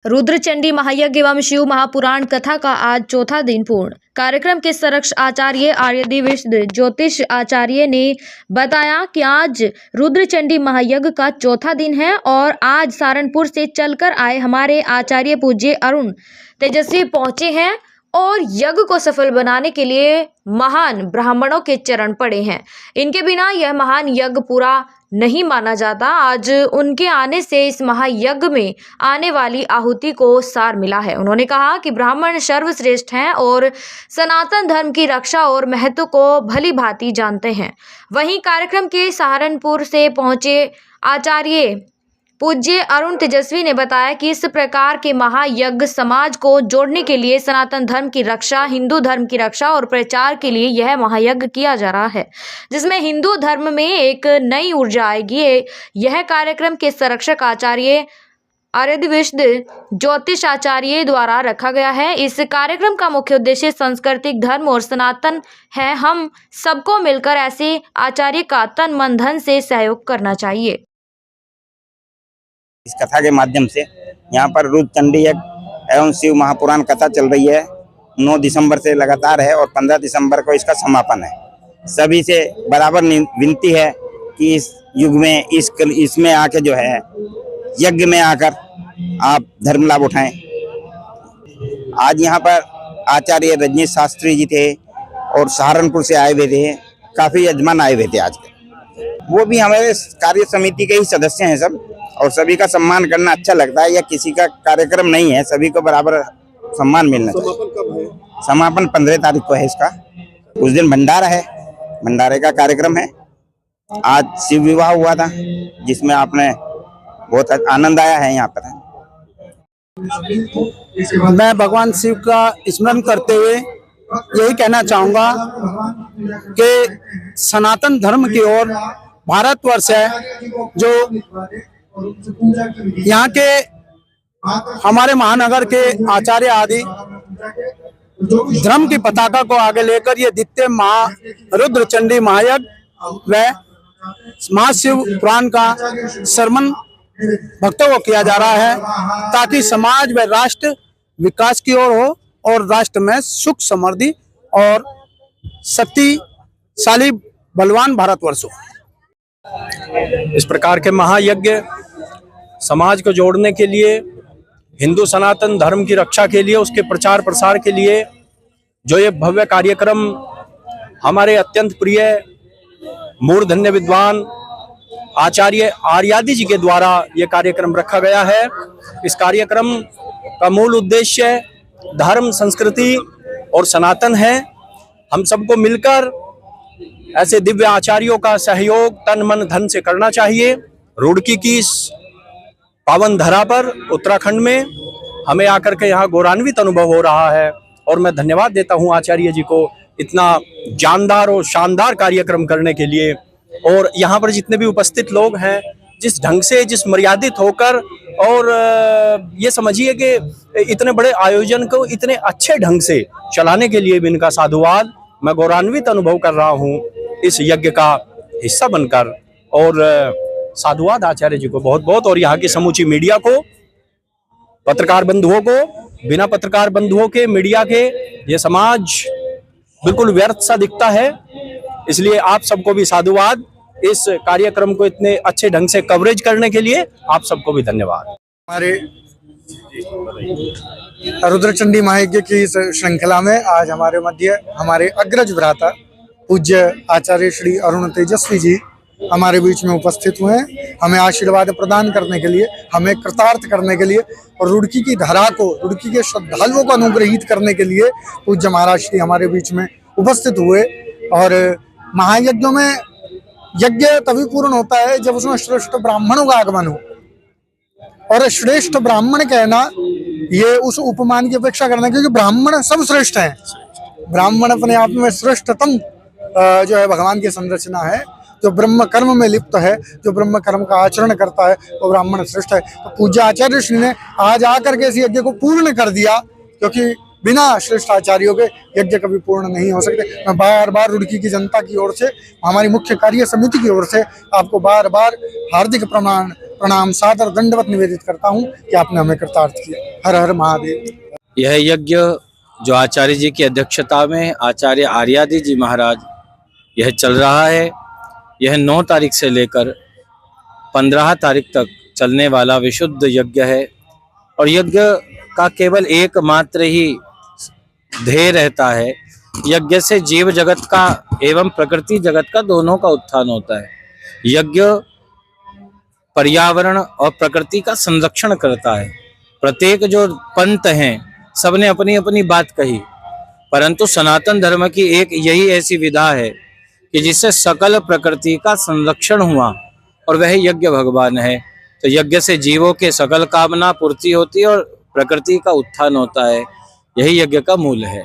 रुद्रचंडी महायज्ञ एवं शिव महापुराण कथा का आज चौथा दिन पूर्ण। कार्यक्रम के संरक्षक आचार्य आर्यदिविश ज्योतिष आचार्य ने बताया कि आज रुद्रचंडी महायज्ञ का चौथा दिन है और आज सहारनपुर से चलकर आए हमारे आचार्य पूज्य अरुण तेजस्वी पहुंचे हैं और यज्ञ को सफल बनाने के लिए महान ब्राह्मणों के चरण पड़े हैं। इनके बिना यह महान यज्ञ पूरा नहीं माना जाता। आज उनके आने से इस महायज्ञ में आने वाली आहुति को सार मिला है। उन्होंने कहा कि ब्राह्मण सर्वश्रेष्ठ हैं और सनातन धर्म की रक्षा और महत्व को भली भांति जानते हैं। वहीं कार्यक्रम के सहारनपुर से पहुंचे आचार्य पूज्य अरुण तेजस्वी ने बताया कि इस प्रकार के महायज्ञ समाज को जोड़ने के लिए, सनातन धर्म की रक्षा, हिंदू धर्म की रक्षा और प्रचार के लिए यह महायज्ञ किया जा रहा है, जिसमें हिंदू धर्म में एक नई ऊर्जा आएगी। यह कार्यक्रम के संरक्षक आचार्य आर्यदिविश ज्योतिष आचार्य द्वारा रखा गया है। इस कार्यक्रम का मुख्य उद्देश्य सांस्कृतिक धर्म और सनातन है। हम सबको मिलकर ऐसे आचार्य का तन मन धन से सहयोग करना चाहिए। इस कथा के माध्यम से यहाँ पर रुद्रचंडी यज्ञ एवं शिव महापुराण कथा चल रही है। 9 दिसंबर से लगातार है और 15 दिसंबर को इसका समापन है। सभी से बराबर विनती है कि इस युग में इसमें आके जो है यज्ञ में आकर आप धर्म लाभ उठाएं। आज यहाँ पर आचार्य रजनीश शास्त्री जी थे और सहारनपुर से आए हुए थे। काफी यजमान आए हुए थे आज के। वो भी हमारे कार्य समिति के ही सदस्य हैं सब, और सभी का सम्मान करना अच्छा लगता है। या किसी का कार्यक्रम नहीं है, सभी को बराबर सम्मान मिलना चाहिए। समापन कब है? समापन 15 तारीख को है इसका। उस दिन भंडारा है, भंडारे का कार्यक्रम है। आज शिव विवाह हुआ था जिसमें आपने बहुत आनंद आया है। यहाँ पर मैं भगवान शिव का स्मरण करते हुए यही कहना चाहूँगा कि सनातन धर्म की ओर भारतवर्ष है, जो यहाँ के हमारे महानगर के आचार्य आदि धर्म की पताका को आगे लेकर ये द्वितीय रुद्रचंडी महायज्ञ व महाशिव पुराण का श्रवण भक्तों को किया जा रहा है, ताकि समाज व राष्ट्र विकास की ओर हो और राष्ट्र में सुख समृद्धि और शक्तिशाली बलवान भारतवर्ष हो। इस प्रकार के महायज्ञ समाज को जोड़ने के लिए, हिंदू सनातन धर्म की रक्षा के लिए, उसके प्रचार प्रसार के लिए जो ये भव्य कार्यक्रम हमारे अत्यंत प्रिय मूर्धन्य विद्वान आचार्य आर्यादि जी के द्वारा ये कार्यक्रम रखा गया है। इस कार्यक्रम का मूल उद्देश्य धर्म, संस्कृति और सनातन है। हम सबको मिलकर ऐसे दिव्य आचार्यों का सहयोग तन मन धन से करना चाहिए। रुड़की की इस पावन धरा पर उत्तराखंड में हमें आकर के यहाँ गौरवान्वित अनुभव हो रहा है और मैं धन्यवाद देता हूँ आचार्य जी को इतना जानदार और शानदार कार्यक्रम करने के लिए। और यहाँ पर जितने भी उपस्थित लोग हैं, जिस ढंग से, जिस मर्यादित होकर, और ये समझिए कि इतने बड़े आयोजन को इतने अच्छे ढंग से चलाने के लिए भी इनका साधुवाद। मैं गौरवान्वित अनुभव कर रहा हूँ इस यज्ञ का हिस्सा बनकर, और साधुवाद आचार्य जी को बहुत बहुत, और यहाँ की समूची मीडिया को, पत्रकार बंधुओं को। बिना पत्रकार बंधुओं के, मीडिया के, ये समाज बिल्कुल व्यर्थ सा दिखता है। इसलिए आप सबको भी साधुवाद, इस कार्यक्रम को इतने अच्छे ढंग से कवरेज करने के लिए आप सबको भी धन्यवाद। हमारे रुद्रचंडी महायज्ञ की इस श्रृंखला में आज हमारे मध्य हमारे अग्रज भ्राता पूज्य आचार्य श्री अरुण तेजस्वी जी हमारे बीच में उपस्थित हुए हैं, हमें आशीर्वाद प्रदान करने के लिए, हमें कृतार्थ करने के लिए और रुड़की की धरा को, रुड़की के श्रद्धालुओं को अनुग्रहित करने के लिए पूज्य महाराज श्री हमारे बीच में उपस्थित हुए। और महायज्ञों में यज्ञ तभी पूर्ण होता है जब उसमें श्रेष्ठ ब्राह्मणों का आगमन हो, और श्रेष्ठ ब्राह्मण कहना ये उस उपमान की अपेक्षा करना, क्योंकि ब्राह्मण सब श्रेष्ठ हैं। ब्राह्मण अपने आप में श्रेष्ठतम जो है भगवान की संरचना है, जो ब्रह्म कर्म में लिप्त है, जो ब्रह्म कर्म का आचरण करता है, वो ब्राह्मण श्रेष्ठ है। तो पूज्य आचार्य श्री ने आज आकर के इस यज्ञ को पूर्ण कर दिया, क्योंकि बिना श्रेष्ठ आचार्यों के यज्ञ कभी पूर्ण नहीं हो सकते। मैं बार बार रुड़की की जनता की ओर से, हमारी मुख्य कार्य समिति की ओर से आपको बार बार हार्दिक प्रणाम प्रणाम सादर दंडवत निवेदित करता हूँ कि आपने हमें कृतार्थ किया। हर हर महादेव। यह यज्ञ जो आचार्य जी की अध्यक्षता में आचार्य आर्यादि जी महाराज यह चल रहा है, यह 9 तारीख से लेकर 15 तारीख तक चलने वाला विशुद्ध यज्ञ है। और यज्ञ का केवल एकमात्र ही ध्येय रहता है, यज्ञ से जीव जगत का एवं प्रकृति जगत का दोनों का उत्थान होता है। यज्ञ पर्यावरण और प्रकृति का संरक्षण करता है। प्रत्येक जो पंथ हैं सबने अपनी अपनी बात कही, परंतु सनातन धर्म की एक यही ऐसी विधा है कि जिससे सकल प्रकृति का संरक्षण हुआ और वह यज्ञ भगवान है। तो यज्ञ से जीवों के सकल कामना पूर्ति होती है और प्रकृति का उत्थान होता है। यही यज्ञ का मूल है।